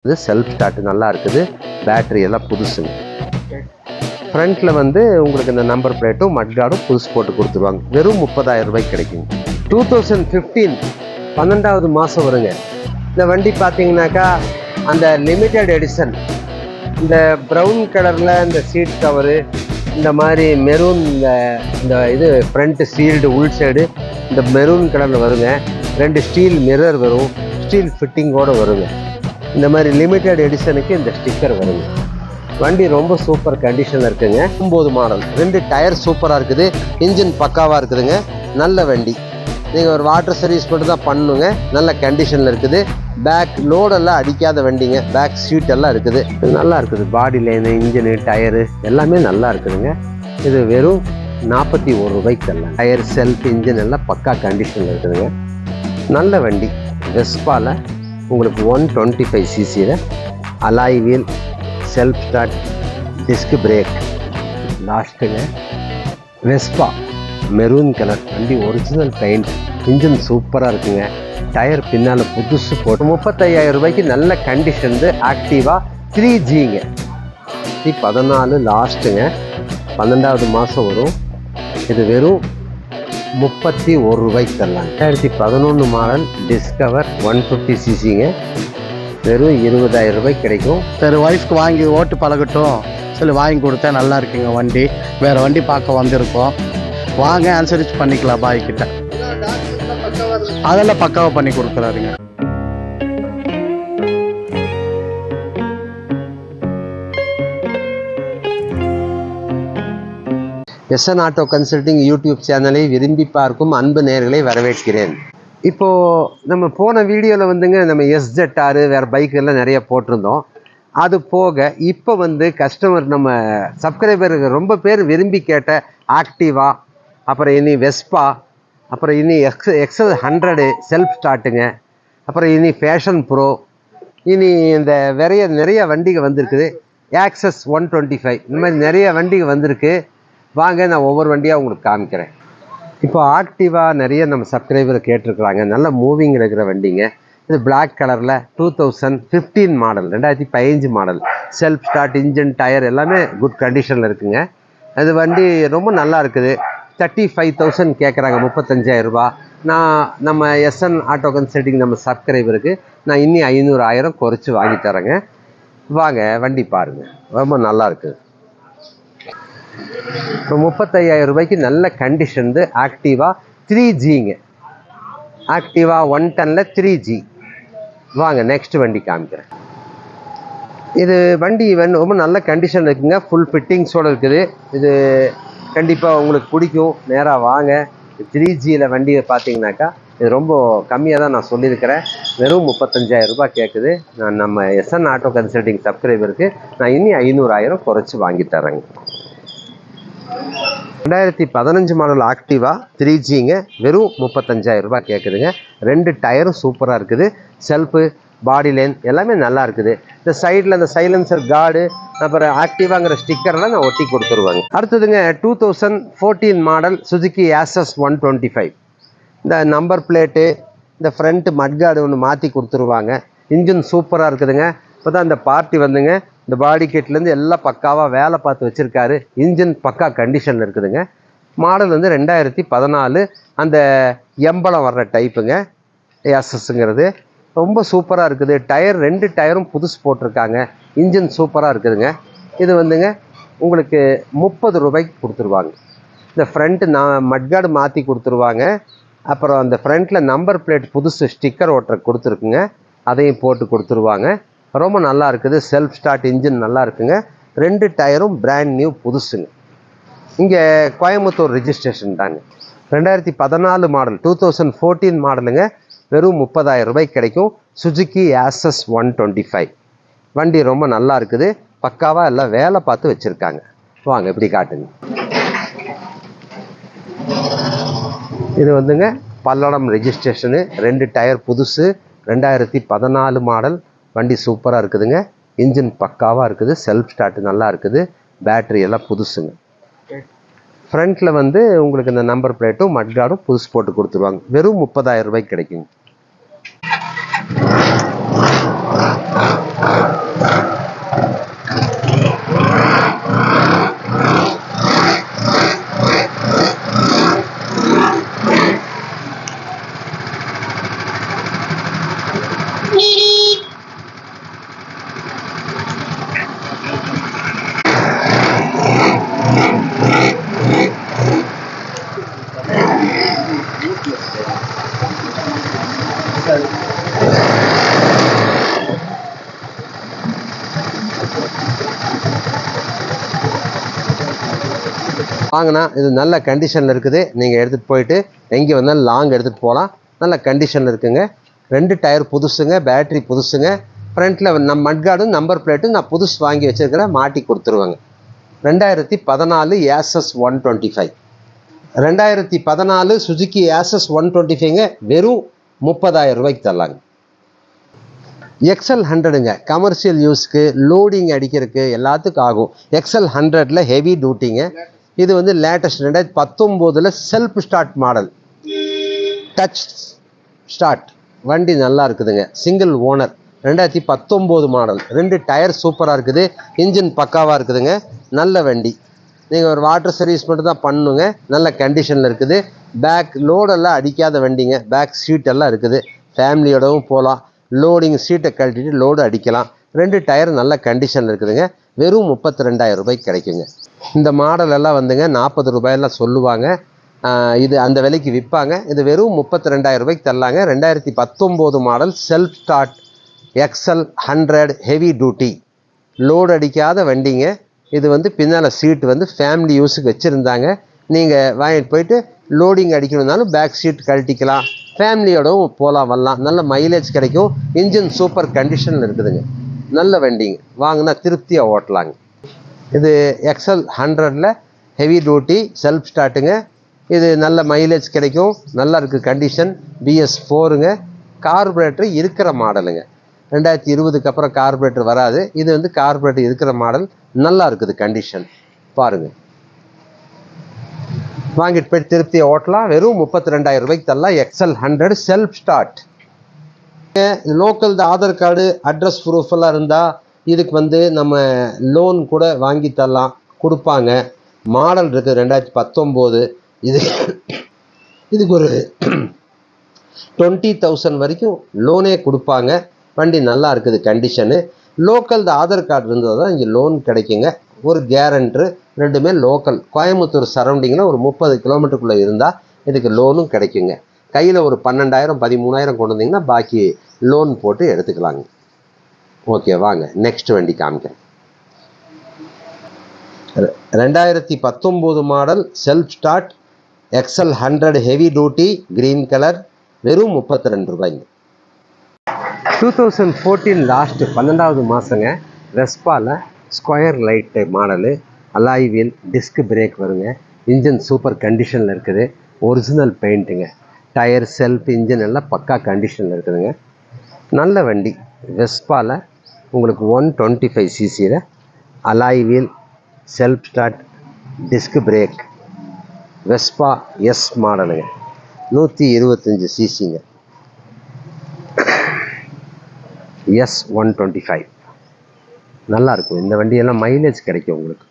இது self start நல்லா இருக்குது. பேட்டரி எல்லாம் புதுசுங்க. ஃப்ரண்ட்டில் வந்து உங்களுக்கு இந்த நம்பர் பிளேட்டும் மட்கார்டும் புதுசு போட்டு கொடுத்துருவாங்க. வெறும் 30,000 ரூபாய்க்கு கிடைக்கும். 2015 12வது மாதம் வருங்க. இந்த வண்டி பார்த்தீங்கன்னாக்கா அந்த லிமிட்டட் எடிஷன் இந்த ப்ரௌன் கலரில் இந்த சீட் கவரு இந்த மாதிரி மெரூன் இந்த இது ஃப்ரண்ட்டு சீல்டு உள் சைடு இந்த மெரூன் கலரில் வருங்க. 2 ஸ்டீல் மிரர் வரும், ஸ்டீல் ஃபிட்டிங்கோடு வருங்க. இந்த மாதிரி லிமிட்டட் எடிஷனுக்கு இந்த ஸ்டிக்கர் வருங்க. வண்டி ரொம்ப சூப்பர் கண்டிஷனில் இருக்குங்க. 9 மாடல், 2 டயர் சூப்பராக இருக்குது, இன்ஜின் பக்காவாக இருக்குதுங்க. நல்ல வண்டி. நீங்கள் ஒரு வாட்டர் சர்வீஸ் மட்டும் தான் பண்ணணுங்க. நல்ல கண்டிஷனில் இருக்குது. பேக் லோடெல்லாம் அடிக்காத வண்டிங்க. பேக் சீட் எல்லாம் இருக்குது. இது நல்லா இருக்குது. பாடி லைனு, இன்ஜினு, டயரு எல்லாமே நல்லா இருக்குதுங்க. இது வெறும் 41 ரூபாய்க்கு தரலாம். டயர், செல்ஃப், இன்ஜின் எல்லாம் பக்கா கண்டிஷனில் இருக்குதுங்க. நல்ல வண்டி. வெஸ்பாவில் உங்களுக்கு 125 சிசியில் alloy wheel, self start, disc brake. லாஸ்ட்டுங்க வெஸ்பா மெரூன் கலர் வண்டி, ஒரிஜினல் பெயிண்ட், இன்ஜின் சூப்பராக இருக்குங்க. டயர் பின்னால் புதுசு போட்டு 35,000 ரூபாய்க்கு நல்ல கண்டிஷன். ஆக்டிவா 3Gங்க. 14 லாஸ்ட்டுங்க. 12வது மாதம் வரும். இது வெறும் 31 ரூபாய்க்கு தரலாம். 2011 மாடல் டிஸ்கவர் 150 சிசிங்க. வெறும் 20,000 ரூபாய்க்கு கிடைக்கும். சரி, ஒய்ஃப்க்கு வாங்கி ஓட்டு பழகட்டும் சொல்லி வாங்கி கொடுத்தா நல்லா இருக்குங்க வண்டி. வேறு வண்டி பார்க்க வந்திருக்கோம். வாங்க, அனுசரித்து பண்ணிக்கலாம் பாய்கிட்ட. அதெல்லாம் பக்காவாக பண்ணி கொடுக்குறாருங்க. எஸ்என் ஆட்டோ கன்சல்டிங் யூடியூப் சேனலை விரும்பி பார்க்கும் அன்பு நேயர்களை வரவேற்கிறேன். இப்போது நம்ம போன வீடியோவில் வந்துங்க நம்ம SZ6 வேறு பைக்கெல்லாம் நிறைய போட்டிருந்தோம். அது போக இப்போ வந்து கஸ்டமர் நம்ம சப்ஸ்கிரைபருக்கு ரொம்ப பேர் விரும்பி கேட்ட ஆக்டிவா, அப்புறம் இனி வெஸ்பா, அப்புறம் இனி XL100 செல்ஃப் ஸ்டார்ட்டுங்க, அப்புறம் இனி ஃபேஷன் ப்ரோ, இனி இந்த நிறைய வண்டிகள் வந்திருக்குது. ஆக்சஸ் 125 இந்த மாதிரி நிறைய வண்டிகள் வந்திருக்கு. வாங்க, நான் ஒவ்வொரு வண்டியாக உங்களுக்கு காமிக்கிறேன். இப்போ ஆக்டிவா நிறைய நம்ம சப்ஸ்கிரைபரை கேட்டிருக்கிறாங்க. நல்ல மூவிங் இருக்கிற வண்டிங்க. இது பிளாக் கலரில் 2015 model, 2015 model. Self start, engine, tyre எல்லாமே குட் கண்டிஷனில் இருக்குங்க. அது வண்டி ரொம்ப நல்லா இருக்குது. 35,000 கேட்குறாங்க, 35,000 ரூபா. நம்ம எஸ்என் ஆட்டோ கன்சல்டிங் நம்ம சப்ஸ்கிரைபருக்கு நான் இன்னி 500,000 குறைச்சி வாங்கி தரேங்க. வாங்க வண்டி பாருங்கள், ரொம்ப நல்லா இருக்குது. இப்போ 35,000 ரூபாய்க்கு நல்ல கண்டிஷன் ஆக்டிவா 3Gங்க. ஆக்டிவா 110ல் 3G. வாங்க நெக்ஸ்ட் வண்டி காமிக்கிறேன். இது வண்டி ரொம்ப நல்ல கண்டிஷன் இருக்குங்க. ஃபுல் ஃபிட்டிங்ஸோடு இருக்குது. இது கண்டிப்பாக உங்களுக்கு பிடிக்கும். நேராக வாங்க. 3Gயில் வண்டியை பார்த்தீங்கன்னாக்கா இது ரொம்ப கம்மியாக தான் நான் சொல்லியிருக்கிறேன். வெறும் 35,000 ரூபாய் கேட்குது. நான் நம்ம எஸ்என் ஆட்டோ கன்சல்டிங் சப்ஸ்கிரைபருக்கு நான் இன்னி 500,000 குறைச்சி வாங்கி தரேங்க. 2015 மாடல் ஆக்டிவா 3Gங்க. வெறும் 35,000 ரூபாய் கேட்குதுங்க. 2 டயரும் சூப்பராக இருக்குது. செல்ஃபு, பாடி லைன் எல்லாமே நல்லா இருக்குது. இந்த சைடில் இந்த சைலன்சர் கார்டு, அப்புறம் ஆக்டிவாங்கிற ஸ்டிக்கர்லாம் நான் ஒட்டி கொடுத்துருவாங்க. அடுத்ததுங்க 2014 மாடல் சுசுகி ஆக்சஸ் 125. இந்த நம்பர் பிளேட்டு, இந்த ஃப்ரண்ட்டு மட்கார்டு ஒன்று மாற்றி கொடுத்துருவாங்க. இன்ஜின் சூப்பராக இருக்குதுங்க. இப்போ தான் இந்த பார்ட்டி வந்துங்க இந்த பாடி கிட்லேருந்து எல்லாம் பக்காவாக வேலை பார்த்து வச்சுருக்காரு. இன்ஜின் பக்கா கண்டிஷனில் இருக்குதுங்க. மாடல் வந்து 2014 அந்த எம்பளம் வர்ற டைப்புங்க. எஸ்எஸ்ங்கிறது ரொம்ப சூப்பராக இருக்குது. டயர் 2 டயரும் புதுசு போட்டிருக்காங்க. இன்ஜின் சூப்பராக இருக்குதுங்க. இது வந்துங்க உங்களுக்கு 30 ரூபாய்க்கு கொடுத்துருவாங்க. இந்த ஃப்ரண்ட்டு மட்கார்டு மாற்றி கொடுத்துருவாங்க. அப்புறம் அந்த ஃப்ரண்ட்டில் நம்பர் பிளேட் புதுசு ஸ்டிக்கர் ஓட்டுற கொடுத்துருக்குங்க. அதையும் போட்டு கொடுத்துருவாங்க. ரொம்ப நல்லா இருக்குது. செல்ஃப் ஸ்டார்ட், இன்ஜின் நல்லா இருக்குங்க. 2 டயரும் பிராண்ட் நியூ புதுசுங்க. இங்கே கோயம்புத்தூர் ரிஜிஸ்ட்ரேஷன் தாங்க. 2014 மாடல் 2014 மாடலுங்க. வெறும் 30,000 ரூபாய்க்கு கிடைக்கும். சுசுகி ஆக்சஸ் 125 வண்டி ரொம்ப நல்லா இருக்குது. பக்காவாக எல்லாம் வேலை பார்த்து வச்சுருக்காங்க. வாங்க இப்படி காட்டுங்க. இது வந்துங்க பல்லடம் ரெஜிஸ்ட்ரேஷனு. 2 டயர் புதுசு. 2014 மாடல். வண்டி சூப்பராக இருக்குதுங்க. இன்ஜின் பக்காவாக இருக்குது. செல்ஃப் ஸ்டார்ட் நல்லா இருக்குது. பேட்ரி எல்லாம் புதுசுங்க. ஃப்ரண்ட்டில் வந்து உங்களுக்கு இந்த நம்பர் பிளேட்டும் மட்கார்டும் புதுசு போட்டு கொடுத்துருவாங்க. வெறும் 30,000 ரூபாய்க்கு கிடைக்குங்க. வாங்கினா இது நல்ல கண்டிஷனில் இருக்குது. நீங்கள் எடுத்துகிட்டு போயிட்டு எங்கே வந்தாலும் லாங் எடுத்துகிட்டு போகலாம். நல்ல கண்டிஷனில் இருக்குங்க. 2 டயர் புதுசுங்க, பேட்ரி புதுசுங்க. ஃப்ரண்ட்டில் நம்ம மட்கார்டும் நம்பர் பிளேட்டும் நான் புதுசு வாங்கி வச்சுருக்கிறேன், மாட்டி கொடுத்துருவாங்க. 2014 ஏசஸ் 125. 2014 Suzuki aces 125ங்க. வெறும் 30,000 ரூபாய்க்கு தரலாங்க. XL 100ங்க, கமர்ஷியல் யூஸ்க்கு, லோடிங் அடிக்கிறதுக்கு எல்லாத்துக்கும் ஆகும். XL 100ல ஹெவி டியூட்டிங்க. இது வந்து latest 2019 self start model, touch start. வண்டி நல்லா இருக்குதுங்க. Single owner, 2019 model. 2 டயர் சூப்பராக இருக்குது. இன்ஜின் பக்காவாக இருக்குதுங்க. நல்ல வண்டி. நீங்கள் ஒரு வாட்டர் சர்வீஸ் மட்டும் தான் பண்ணுங்க. நல்ல கண்டிஷனில் இருக்குது. பேக் லோடெல்லாம் அடிக்காத வண்டிங்க. பேக் சீட்டெல்லாம் இருக்குது. ஃபேமிலியோடவும் போகலாம். லோடிங் சீட்டை கழட்டிட்டு லோடு அடிக்கலாம். 2 டயர் நல்ல கண்டிஷனில் இருக்குதுங்க. வெறும் 32,000 ரூபாய்க்கு கிடைக்குங்க. இந்த மாடல் எல்லாம் வந்துங்க 40 ரூபாயெல்லாம் சொல்லுவாங்க. இது அந்த விலைக்கு விற்பாங்க. இது வெறும் 32,000 ரூபாய்க்கு தரலாங்க. 2019 model self start XL 100 heavy duty, load அடிக்காத வண்டிங்க. இது வந்து பின்னால் சீட் வந்து ஃபேமிலி யூஸுக்கு வச்சுருந்தாங்க. நீங்கள் வாங்கிட்டு போயிட்டு லோடிங் அடிக்கணுன்னாலும் பேக் சீட் கழட்டிக்கலாம். ஃபேமிலியோடவும் போகலாம் வரலாம். நல்ல மைலேஜ் கிடைக்கும். இன்ஜின் சூப்பர் கண்டிஷனில் இருக்குதுங்க. நல்ல வண்டிங்க. வாங்கினா திருப்தியாக ஓட்டலாங்க. இது XL 100ல ஹெவி டியூட்டி செல்ஃப் ஸ்டார்ட்டுங்க. இது நல்ல மைலேஜ் கிடைக்கும். நல்லா இருக்குது கண்டிஷன். BS4ங்க. கார்பரேட்டர் இருக்கிற மாடலுங்க. 2020க்கு அப்புறம் கார்பரேட்டர் வராது. இது வந்து கார்பரேட்டர் இருக்கிற மாடல். நல்லா இருக்குது கண்டிஷன். பாருங்கள், வாங்கிட்டு போய் திருப்தியை ஓட்டலாம். வெறும் 32,000 ரூபாய்க்கு தரலாம். XL 100 self start. Local Aadhaar card, address proof எல்லாம் இருந்தால் இதுக்கு வந்து நம்ம லோன் கூட வாங்கி தரலாம், கொடுப்பாங்க. மாடல் இருக்குது 2019. இதுக்கு ஒரு 20,000 வரைக்கும் லோனே கொடுப்பாங்க. வண்டி நல்லா இருக்குது கண்டிஷனு. லோக்கல் ஆதார் கார்டு இருந்தால் தான் இங்கே லோன் கிடைக்குங்க. ஒரு கேரண்ட்ரு, ரெண்டுமே லோக்கல். கோயம்புத்தூர் சரௌண்டிங்கில் ஒரு 30 கிலோமீட்டருக்குள்ளே இருந்தால் இதுக்கு லோனும் கிடைக்குங்க. கையில் ஒரு 12,000 13,000 கொண்டு வந்தீங்கன்னா பாக்கி லோன் போட்டு எடுத்துக்கலாங்க. ஓகே, வாங்க நெக்ஸ்ட் வண்டி காமிக்கிறேன். 2019 model self start XL 100 heavy duty, green colour. வெறும் 32 ரூபாய்ங்க. 2014 லாஸ்ட்டு 12வது மாதங்க. வெஸ்பாவில் square light model, alloy wheel, disc brake வருங்க. இன்ஜின் சூப்பர் கண்டிஷனில் இருக்குது. ஒரிஜினல் பெயிண்ட்டுங்க. டயர், செல்ஃப், இன்ஜின் எல்லாம் பக்கா கண்டிஷனில் இருக்குதுங்க. நல்ல வண்டி. வெஸ்பாவில் உங்களுக்கு 125cc alloy wheel, self start, disc brake, Vespa S மாடலுங்க. 125cc S125. நல்லாயிருக்கும் இந்த வண்டியெல்லாம். மைலேஜ் கிடைக்கும் உங்களுக்கு.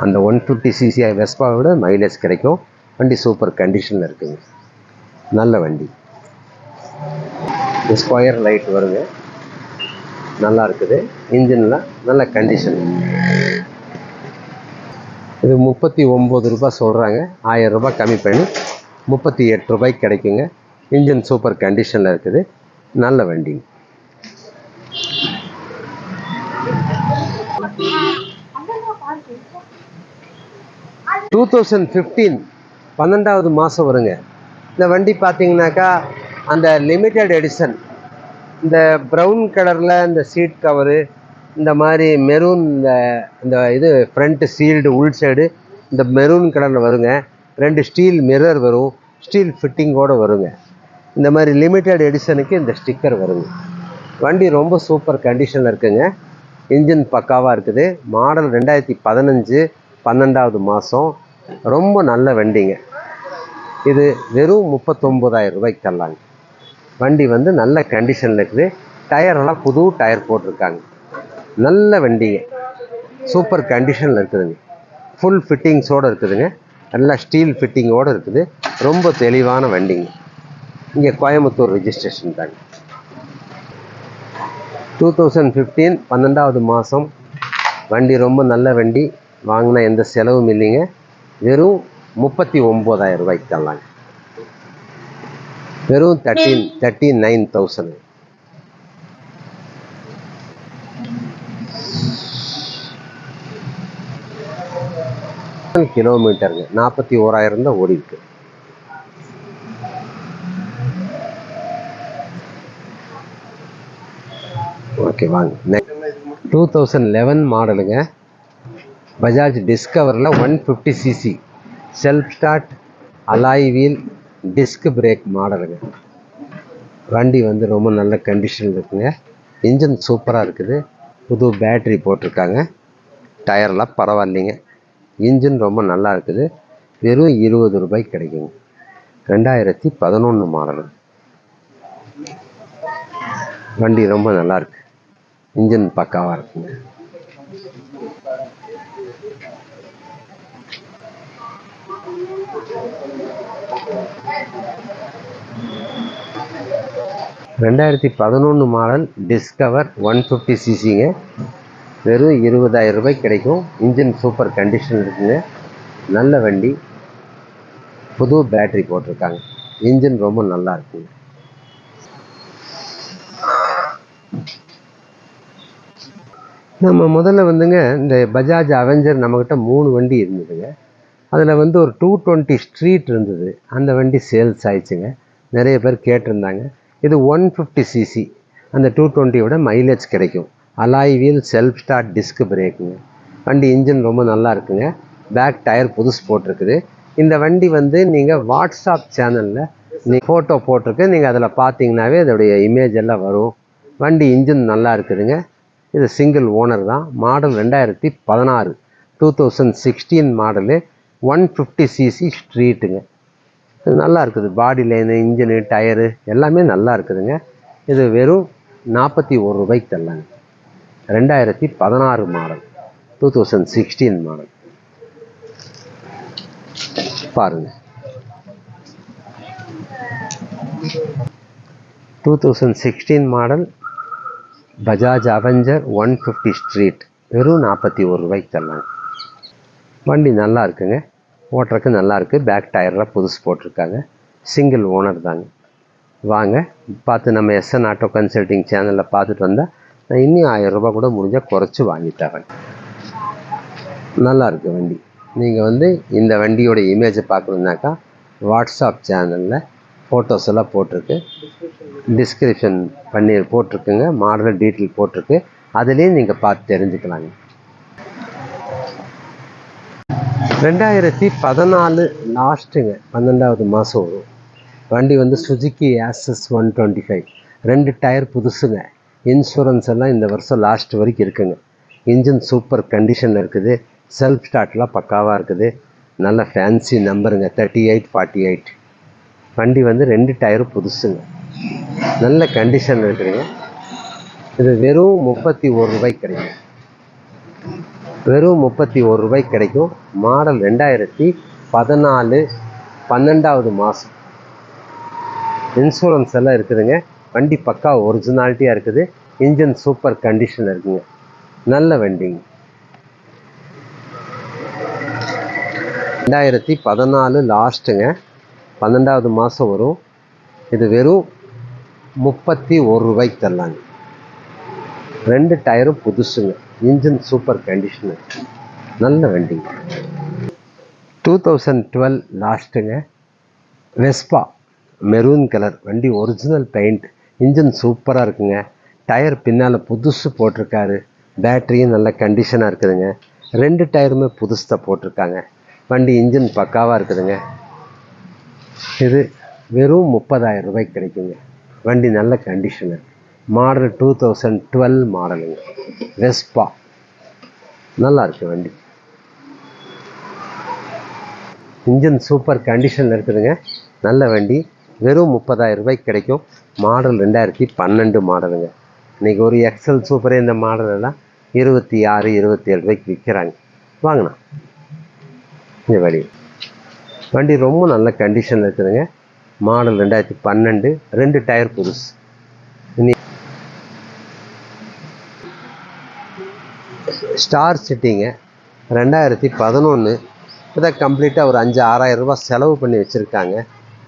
அந்த 150cc வெஸ்பாவை விட மைலேஜ் கிடைக்கும். வண்டி சூப்பர் கண்டிஷனில் இருக்குங்க. நல்ல வண்டி. ஸ்கொயர் லைட் வருங்க. நல்லா இருக்குது. இன்ஜினில் நல்ல கண்டிஷன். இது 39 ரூபாய் சொல்கிறாங்க. 1000 ரூபாய் கம்மி பண்ணி 38 ரூபாய்க்கு கிடைக்குங்க. இன்ஜின் சூப்பர் கண்டிஷனில் இருக்குது. நல்ல வண்டி. டூ 12வது மாதம் வருங்க. இந்த வண்டி பார்த்தீங்கன்னாக்கா அந்த லிமிட்டெட் எடிஷன், இந்த ப்ரௌன் கலரில் இந்த சீட் கவரு, இந்த மாதிரி மெரூன், இந்த இது ஃப்ரண்ட்டு சீல்டு உள் சைடு இந்த மெரூன் கலரில் வருங்க. 2 ஸ்டீல் மிரர் வரும். ஸ்டீல் ஃபிட்டிங்கோடு வருங்க. இந்த மாதிரி லிமிட்டெட் எடிஷனுக்கு இந்த ஸ்டிக்கர் வருங்க. வண்டி ரொம்ப சூப்பர் கண்டிஷனில் இருக்குங்க. இன்ஜின் பக்காவாக இருக்குது. மாடல் 2015 12வது மாதம். ரொம்ப நல்ல வண்டிங்க. இது வெறும் 39,000 ரூபாய்க்கு தரலாங்க. வண்டி வந்து நல்ல கண்டிஷனில் இருக்குது. டயரெல்லாம் புது டயர் போட்டிருக்காங்க. நல்ல வண்டிங்க. சூப்பர் கண்டிஷனில் இருக்குதுங்க. ஃபுல் ஃபிட்டிங்ஸோடு இருக்குதுங்க. நல்லா ஸ்டீல் ஃபிட்டிங்கோடு இருக்குது. ரொம்ப தெளிவான வண்டிங்க. இங்கே கோயம்புத்தூர் ரெஜிஸ்ட்ரேஷன் தாங்க. 2015 12வது மாதம். வண்டி ரொம்ப நல்ல வண்டி. வாங்கினா எந்த செலவும் இல்லைங்க. வெறும் 39,000 ரூபாய்க்கு தரலாங்க. வெறும் 39,000. கிலோமீட்டருங்க, 41,000 தான் ஓடி இருக்கு. ஓகே வாங்க. 2011 மாடலுங்க, பஜாஜ் டிஸ்கவரில் 150cc self start alloy wheel disc brake மாடலுங்க. வண்டி வந்து ரொம்ப நல்ல கண்டிஷனில் இருக்குங்க. இன்ஜின் சூப்பராக இருக்குது. புது பேட்ரி போட்டிருக்காங்க. டயர்லாம் பரவாயில்லைங்க. இன்ஜின் ரொம்ப நல்லா இருக்குது. வெறும் 20 ரூபாய்க்கு கிடைக்குங்க. 2011 மாடலு. வண்டி ரொம்ப நல்லா இருக்கு. இன்ஜின் பக்காவாக இருக்குங்க. ரெண்டாயிரத்தி 11 மாடல் டிஸ்கவர் 150cc வெறும் 20,000 ரூபாய்க்கு கிடைக்கும். இன்ஜின் சூப்பர் கண்டிஷன் இருக்குங்க. நல்ல வண்டி. புது பேட்டரி போட்டிருக்காங்க. இன்ஜின் ரொம்ப நல்லா இருக்குங்க. நம்ம முதல்ல வந்துங்க இந்த பஜாஜ் அவெஞ்சர் நம்மக்கிட்ட 3 வண்டி இருந்ததுங்க. அதில் வந்து ஒரு 220 ஸ்ட்ரீட் இருந்தது. அந்த வண்டி சேல்ஸ் ஆயிடுச்சுங்க. நிறைய பேர் கேட்டிருந்தாங்க. இது 150cc. அந்த 220 மைலேஜ் கிடைக்கும். Alloy wheel self start disc பிரேக்குங்க. வண்டி இன்ஜின் ரொம்ப நல்லா இருக்குங்க. பேக் டயர் புதுசு போட்டிருக்குது. இந்த வண்டி வந்து நீங்கள் வாட்ஸ்அப் சேனலில் ஃபோட்டோ போட்டிருக்கு. நீங்கள் அதில் பார்த்தீங்கன்னாவே அதோடைய இமேஜ் எல்லாம் வரும். வண்டி இன்ஜின் நல்லா இருக்குதுங்க. இது சிங்கிள் ஓனர் தான். Model 2016 2016 model 150cc ஸ்ட்ரீட்டுங்க. இது நல்லா இருக்குது. பாடி லைனு, இன்ஜினு, டயரு எல்லாமே நல்லா இருக்குதுங்க. இது வெறும் 41 ரூபாய்க்கு தரலாங்க. 2016 மாடல் 2016 மாடல் பாருங்க. 2016 மாடல் பஜாஜ் அவெஞ்சர் 150 ஸ்ட்ரீட் வெறும் 41 ரூபாய்க்கு தரலாங்க. வண்டி நல்லா இருக்குங்க. ஓட்டுறதுக்கு நல்லா இருக்குது. பேக் டயர்லாம் புதுசு போட்டிருக்காங்க. சிங்கிள் ஓனர் தாங்க. வாங்க பார்த்து நம்ம எஸ்என் ஆட்டோ கன்சல்டிங் சேனலில் பார்த்துட்டு வந்தால் நான் இன்னும் 1000 ரூபா கூட முடிஞ்சால் குறைச்சி வாங்கி தரேன். நல்லா இருக்குது வண்டி. நீங்கள் வந்து இந்த வண்டியோட இமேஜை பார்க்கணுன்னாக்கா வாட்ஸ்அப் சேனலில் ஃபோட்டோஸ் எல்லாம் போட்டிருக்கு. டிஸ்கிரிப்ஷன் பண்ணி போட்டிருக்குங்க. மாடல் டீட்டெயில் போட்டிருக்கு. அதுலேயும் நீங்கள் பார்த்து தெரிஞ்சுக்கலாங்க. 2014 லாஸ்ட்டுங்க, 12வது மாதம் வரும். வண்டி வந்து சுஜுக்கி ஆக்சஸ் 125. 2 டயர் புதுசுங்க. இன்சூரன்ஸ் எல்லாம் இந்த வருஷம் லாஸ்ட் வரைக்கும் இருக்குங்க. இன்ஜின் சூப்பர் கண்டிஷனில் இருக்குது. செல்ஃப் ஸ்டார்ட்லாம் பக்காவாக இருக்குது. நல்ல ஃபேன்சி நம்பருங்க 3848. வண்டி வந்து 2 டயரும் புதுசுங்க. நல்ல கண்டிஷனில் இருக்குதுங்க. இது வெறும் 31 ரூபாய்க்கு கிடைக்கும். வெறும் 31 ரூபாய்க்கு கிடைக்கும். மாடல் 2014 12வது மாதம். இன்சூரன்ஸ் எல்லாம் இருக்குதுங்க. வண்டி பக்கா ஒரிஜினாலிட்டியாக இருக்குது. இன்ஜின் சூப்பர் கண்டிஷனில் இருக்குங்க. நல்ல வண்டிங்க. 2014 லாஸ்ட்டுங்க, 12வது மாதம் வரும். இது வெறும் 31 ரூபாய்க்கு தரலாங்க. 2 டயரும் புதுசுங்க. Engine super condition. நல்ல வண்டிங்க. 2012 லாஸ்ட்டுங்க, வெஸ்பா மெரூன் கலர் வண்டி. Original paint. இன்ஜின் சூப்பராக இருக்குங்க. டயர் பின்னால் புதுசு போட்டிருக்காரு. பேட்டரியும் நல்ல கண்டிஷனாக இருக்குதுங்க. 2 டயருமே புதுசு தான் போட்டிருக்காங்க. வண்டி இன்ஜின் பக்காவாக இருக்குதுங்க. இது வெறும் 30,000 ரூபாய்க்கு கிடைக்குங்க. வண்டி நல்ல கண்டிஷனு. மாடல் 2012 மாடலுங்க. வெஸ்பா நல்லா இருக்கு வண்டி. இன்ஜின் சூப்பர் கண்டிஷனில் இருக்குதுங்க. நல்ல வண்டி. வெறும் 30,000 ரூபாய்க்கு கிடைக்கும். மாடல் 2012 மாடலுங்க. இன்றைக்கி ஒரு எக்ஸல் சூப்பரே இந்த மாடலெல்லாம் 26 27 ரூபாய்க்கு விற்கிறாங்க. வாங்கண்ணா. இந்த வண்டி ரொம்ப நல்ல கண்டிஷனில் இருக்குதுங்க. மாடல் 2012. 2 டயர் புதுசு. ஸ்டார் சிட்டிங்க 2011. இப்போ தான் கம்ப்ளீட்டாக ஒரு 5-6,000 ரூபா செலவு பண்ணி வச்சுருக்காங்க.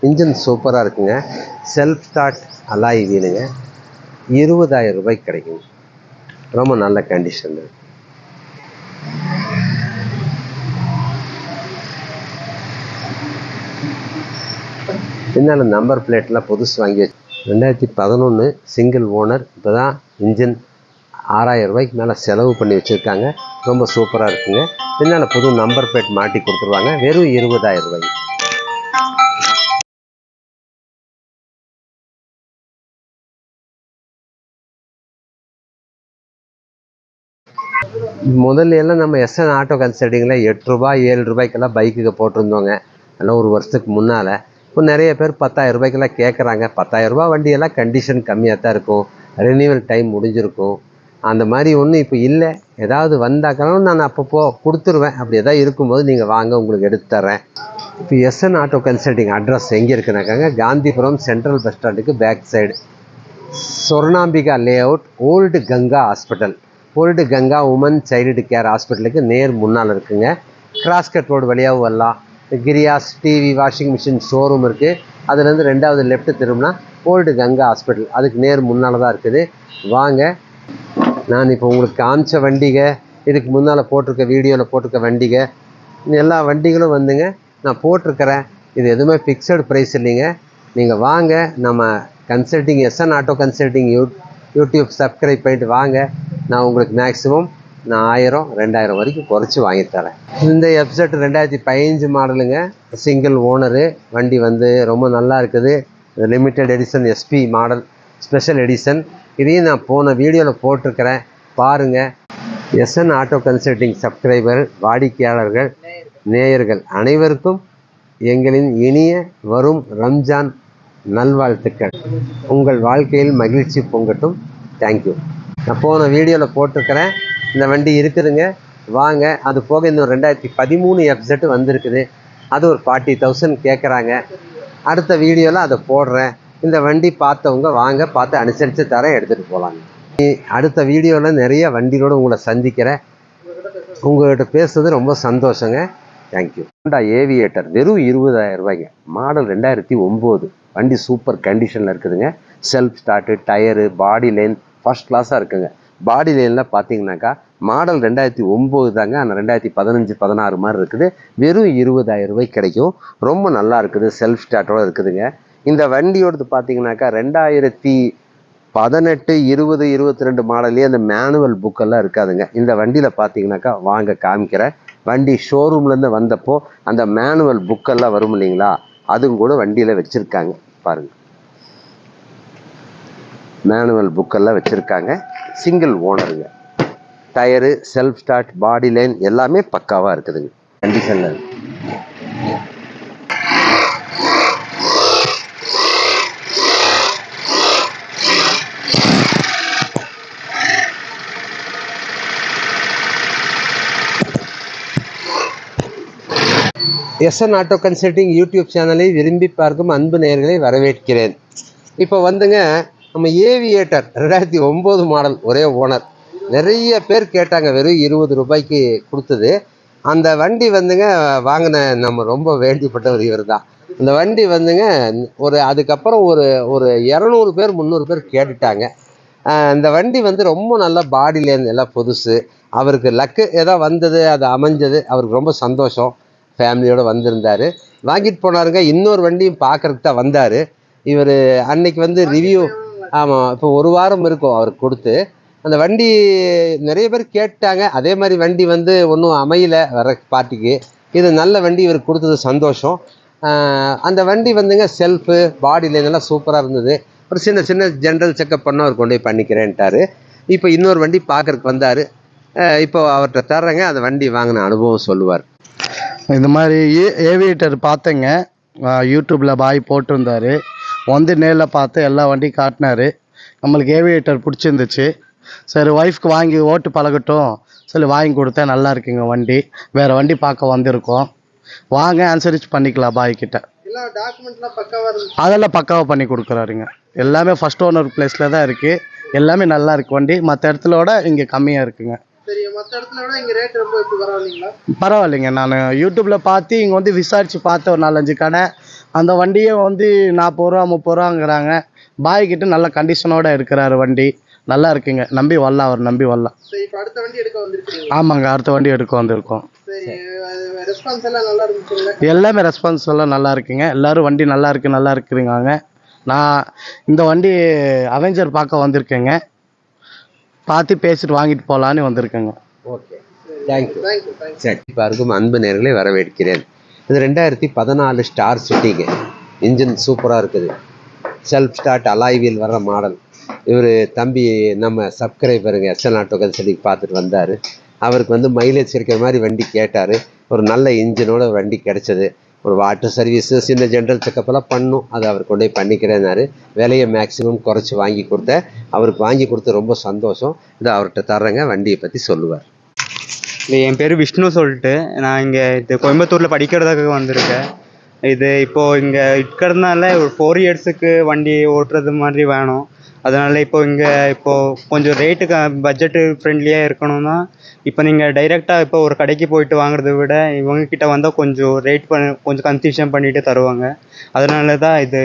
இன்ஜின் சூப்பராக இருக்குங்க. Self start alloy வீலுங்க. 20,000 ரூபாய்க்கு கிடைக்குங்க. ரொம்ப நல்ல கண்டிஷன். பின்னால் நம்பர் பிளேட்லாம் புதுசு வாங்கி வச்சு 2011 சிங்கிள் ஓனர். இப்போ தான் இன்ஜின் 6000 ரூபாய்க்கு மேலே செலவு பண்ணி வச்சுருக்காங்க. ரொம்ப சூப்பராக இருக்குங்க. பின்னால் புது நம்பர் பிளேட் மாட்டி கொடுத்துருவாங்க. வெறும் 20,000 ரூபாய். முதல்ல எல்லாம் நம்ம எஸ்என் ஆட்டோ கன்சல்டிங்கில் 8 ரூபாய் 7 ரூபாய்க்கெல்லாம் பைக்குக்கு போட்டிருந்தோங்க. அதெல்லாம் ஒரு வருஷத்துக்கு முன்னால். இப்போ நிறைய பேர் 10,000 ரூபாய்க்கெல்லாம் கேட்குறாங்க. 10,000 ரூபா வண்டியெல்லாம் கண்டிஷன் கம்மியாக தான் இருக்கும். ரெனியூவல் டைம் முடிஞ்சிருக்கும். அந்த மாதிரி ஒன்றும் இப்போ இல்லை. ஏதாவது வந்தாக்காலும் நான் அப்பப்போ கொடுத்துருவேன். அப்படி எதாவது இருக்கும்போது நீங்கள் வாங்க, உங்களுக்கு எடுத்து தரேன். இப்போ எஸ்என் ஆட்டோ கன்சல்டிங் அட்ரஸ் எங்கே இருக்குனாக்காங்க, காந்திபுரம் சென்ட்ரல் பஸ் ஸ்டாண்டுக்கு back side, Swarnambika layout, old Ganga hospital, old Ganga woman child care ஹாஸ்பிட்டலுக்கு நேர் முன்னால் இருக்குங்க. கிராஸ்கட் ரோடு வழியாகவும் வரலாம். Giriyas TV washing machine showroom இருக்குது. அதுலேருந்து 2வது லெஃப்ட்டு திரும்பினா ஓல்டு கங்கா ஹாஸ்பிட்டல், அதுக்கு நேர் முன்னால் தான் இருக்குது. வாங்க. நான் இப்போ உங்களுக்கு காமிச்ச வண்டிக, இதுக்கு முன்னால் போட்டிருக்க வீடியோவில் போட்டிருக்க வண்டிக, எல்லா வண்டிகளும் வந்துங்க நான் போட்டிருக்கிறேன். இது எதுவுமே ஃபிக்ஸட் ப்ரைஸ் இல்லைங்க. நீங்கள் வாங்க, நம்ம consulting SN auto consulting YouTube subscribe பண்ணிட்டு வாங்க. நான் உங்களுக்கு மேக்ஸிமம் நான் 1000 2000 வரைக்கும் குறைச்சி வாங்கி தரேன். இந்த எஃப்செட் 2015 மாடலுங்க, சிங்கிள் ஓனரு. வண்டி வந்து ரொம்ப நல்லா இருக்குது. Limited edition SP model, special edition. இதையும் நான் போன வீடியோவில் போட்டிருக்கிறேன், பாருங்கள். எஸ்என் ஆட்டோ கன்சல்டிங் சப்ஸ்கிரைபர், வாடிக்கையாளர்கள், நேயர்கள் அனைவருக்கும் எங்களின் இனிய வரும் ரம்ஜான் நல்வாழ்த்துக்கள். உங்கள் வாழ்க்கையில் மகிழ்ச்சி பொங்கட்டும். தேங்க்யூ. நான் போன வீடியோவில் போட்டிருக்கிறேன். இந்த வண்டி இருக்குதுங்க, வாங்க. அது போக இன்னும் 2013 எஃப்செட் வந்திருக்குது. அது ஒரு 40,000 கேட்குறாங்க. அடுத்த வீடியோவில் அதை போடுறேன். இந்த வண்டி பார்த்தவங்க வாங்க, பார்த்து அனுசரித்து தரேன், எடுத்துகிட்டு போகலாங்க. அடுத்த வீடியோவில் நிறைய வண்டிகளோடு உங்களை சந்திக்கிறேன். உங்கள்கிட்ட பேசுறது ரொம்ப சந்தோஷங்க. தேங்க்யூ. ஹோண்டா ஏவியேட்டர் வெறும் 20,000 ரூபாய்ங்க. மாடல் 2009. வண்டி சூப்பர் கண்டிஷனில் இருக்குதுங்க. செல்ஃப் ஸ்டார்ட்டு, டயரு, பாடி லைன் ஃபர்ஸ்ட் கிளாஸாக இருக்குங்க. பாடி லைனில் பார்த்தீங்கன்னாக்கா மாடல் 2009 தாங்க. ஆனால் 2015 16 மாதிரி இருக்குது. வெறும் 20,000 ரூபாய்க்கு கிடைக்கும். ரொம்ப நல்லா இருக்குது. செல்ஃப் ஸ்டார்ட்டோடு இருக்குதுங்க. இந்த வண்டியோடது பார்த்தீங்கன்னாக்கா 2018 20 22 மாடல்லே அந்த மேனுவல் புக்கெல்லாம் இருக்காதுங்க. இந்த வண்டியில் பார்த்தீங்கன்னாக்கா வாங்க காமிக்கிறேன். வண்டி ஷோரூம்லேருந்து வந்தப்போ அந்த மேனுவல் புக்கெல்லாம் வரும் இல்லைங்களா, அதுவும் கூட வண்டியில் வச்சுருக்காங்க பாருங்கள். மேனுவல் புக்கெல்லாம் வச்சுருக்காங்க. சிங்கிள் ஓனருங்க. Tyre, self start, body line எல்லாமே பக்காவாக இருக்குதுங்க, கண்டிஷனில். எஸ்என் ஆட்டோ கன்சல்டிங் யூடியூப் சேனலை விரும்பி பார்க்கும் அன்பு நேயர்களை வரவேற்கிறேன். இப்போ வந்துங்க, நம்ம ஏவியேட்டர் 2009 மாடல், ஒரே ஓனர். நிறைய பேர் கேட்டாங்க. வெறும் 20 ரூபாய்க்கு கொடுத்தது. அந்த வண்டி வந்துங்க வாங்கின நம்ம ரொம்ப வேண்டிப்பட்டவர் இவர் தான். அந்த வண்டி வந்துங்க அதுக்கப்புறம் ஒரு 200 பேர் 300 பேர் கேட்டுட்டாங்க. இந்த வண்டி வந்து ரொம்ப நல்ல பாடி லைன் எல்லாம் புதுசு. அவருக்கு லக்கு ஏதோ வந்தது, அது அமைஞ்சது. அவருக்கு ரொம்ப சந்தோஷம். ஃபேமிலியோடு வந்திருந்தார், வாங்கிட்டு போனாருங்க. இன்னொரு வண்டியும் பார்க்குறதுக்கு தான் வந்தார் இவர். அன்னைக்கு வந்து ரிவ்யூ, ஆமாம், இப்போ 1 வாரம் இருக்கும் அவருக்கு கொடுத்து. அந்த வண்டி நிறைய பேர் கேட்டாங்க. அதே மாதிரி வண்டி வந்து ஒன்றும் அமையலை வர பார்ட்டிக்கு. இது நல்ல வண்டி இவருக்கு கொடுத்தது சந்தோஷம். அந்த வண்டி வந்துங்க செல்ஃபு, பாடி லைன் எல்லாம் சூப்பராக இருந்தது. ஒரு சின்ன சின்ன ஜென்ரல் செக்கப் பண்ண அவர் கொண்டு போய் பண்ணிக்கிறேன்ட்டார். இப்போ இன்னொரு வண்டி பார்க்குறதுக்கு வந்தார். இப்போ அவர்கிட்ட தர்றேங்க, அந்த வண்டி வாங்கின அனுபவம் சொல்லுவார். இந்த மாதிரி ஏவியேட்டர் பார்த்தேங்க, யூடியூப்பில் பாய் போட்டிருந்தாரு. வந்து நேரில் பார்த்து எல்லா வண்டியும் காட்டினார். நம்மளுக்கு ஏவியேட்டர் பிடிச்சிருந்துச்சு. சரி, ஒய்ஃப்க்கு வாங்கி ஓட்டு பழகட்டும் சொல்லி வாங்கி கொடுத்தேன். நல்லா இருக்குங்க வண்டி. வேறு வண்டி பார்க்க வந்திருக்கோம், வாங்க அனுசரித்து பண்ணிக்கலாம் பாய்கிட்ட. அதெல்லாம் பக்காவாக பண்ணி கொடுக்குறாருங்க. எல்லாமே ஃபர்ஸ்ட் ஓனர் பிளேஸில் தான் இருக்குது. எல்லாமே நல்லா இருக்குது வண்டி. மற்ற இடத்துலோட இங்கே கம்மியாக இருக்குங்க. பரவாயில்லைங்க. நான் யூடியூப்பில் பார்த்து இங்கே வந்து விசாரித்து பார்த்தேன். ஒரு 4-5 கடை. அந்த வண்டியை வந்து 40 ரூபா 30 ரூபாங்கிறாங்க. பாய்கிட்ட நல்ல கண்டிஷனோடு இருக்கிறாரு வண்டி. நல்லா இருக்குங்க, நம்பி வரலாம், அவர் நம்பி வரலாம். சரி, இப்போ அடுத்த வண்டி எடுக்க வந்திருக்கீங்க. ஆமாங்க, அடுத்த வண்டி எடுக்க வந்திருக்கோம். சரி, ரெஸ்பான்ஸ் எல்லாம் நல்லா இருந்துச்சுங்களா? எல்லாமே ரெஸ்பான்ஸ் எல்லாம் நல்லா இருக்குங்க. எல்லாரும் வண்டி நல்லா இருக்குறீங்க. நான் இந்த வண்டி அவெஞ்சர் பார்க்க வந்திருக்கேங்க, பார்த்து பேசிட்டு வாங்கிட்டு போகலான்னு வந்திருக்கேங்க. Okay, thank you. தேங்க்யூ. சரி, இப்போ இருக்கும் அன்பு நேயர்களை வரவேற்கிறேன். இது 2014 ஸ்டார் சிட்டிங்க. இன்ஜின் சூப்பராக இருக்குது. செல்ஃப் ஸ்டார்ட் அலாய் வீல் வர்ற மாடல். இவர் தம்பி நம்ம சப்ஸ்கிரைபருங்க எஸ்எல் ஆட்டோக்கன்னு சொல்லி பார்த்துட்டு வந்தார். அவருக்கு வந்து மைலேஜ் இருக்கிற மாதிரி வண்டி கேட்டார். ஒரு நல்ல இன்ஜினோட வண்டி கிடச்சிது. ஒரு வாட்டர் சர்வீஸு, சின்ன ஜென்ரல் செக்கப்பெல்லாம் பண்ணும், அதை அவர் கொண்டு போய் பண்ணிக்கிறேன்னாரு. விலையை மேக்ஸிமம் குறைச்சி வாங்கி கொடுத்தேன். அவருக்கு வாங்கி கொடுத்து ரொம்ப சந்தோஷம். இது அவர்கிட்ட தர்றேங்க, வண்டியை பற்றி சொல்லுவார். என் பேர் விஷ்ணு சொல்லிட்டு, நான் இங்கே இது கோயம்புத்தூரில் படிக்கிறதுக்காக வந்திருக்கேன். இது இப்போது இங்கே இருக்கிறதுனால ஒரு 4 இயர்ஸுக்கு வண்டி ஓட்டுறது மாதிரி வேணும். அதனால் இப்போது கொஞ்சம் ரேட்டுக்கு பட்ஜெட்டு ஃப்ரெண்ட்லியாக இருக்கணும்னா, இப்போ நீங்கள் டைரெக்டாக இப்போ ஒரு கடைக்கு போயிட்டு வாங்குறத விட இவங்கக்கிட்ட வந்தால் கொஞ்சம் ரேட் கொஞ்சம் கன்செஷன் பண்ணிட்டு தருவாங்க. அதனால தான் இது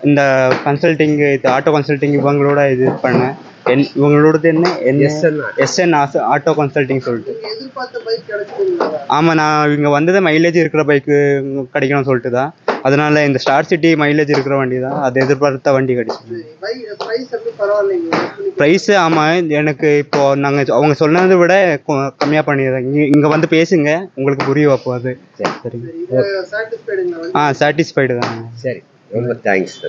இந்த கன்சல்டிங்கு, இது ஆட்டோ கன்சல்டிங் இவங்களோட இது பண்ணேன். இவங்களோடது எஸ்என் ஆட்டோ கன்சல்டிங் சொல்லிட்டு. எதிர்பார்த்த பைக் கிடைச்சதுங்களா? ஆமாம், நான் இங்கே வந்தது மைலேஜ் இருக்கிற பைக்கு கிடைக்கணும்னு சொல்லிட்டு தான். அதனால இந்த ஸ்டார் சிட்டி மைலேஜ் இருக்கிற வண்டி தான், அது எதிர்பார்த்த வண்டி கிடைச்சிது. ப்ரைஸ் எப்படி பரவாயில்லைங்க? ப்ரைஸு ஆமாம், எனக்கு இப்போது நாங்கள் அவங்க சொன்னதை விட கம்மியாக பண்ணிடுறேன். இங்கே வந்து பேசுங்க, உங்களுக்கு புரியும் அப்போ. அது சரி. சாட்டிஸ்ஃபைடுங்களா? சாட்டிஸ்ஃபைடு தான். சரி, ரொம்ப தேங்க்ஸ்.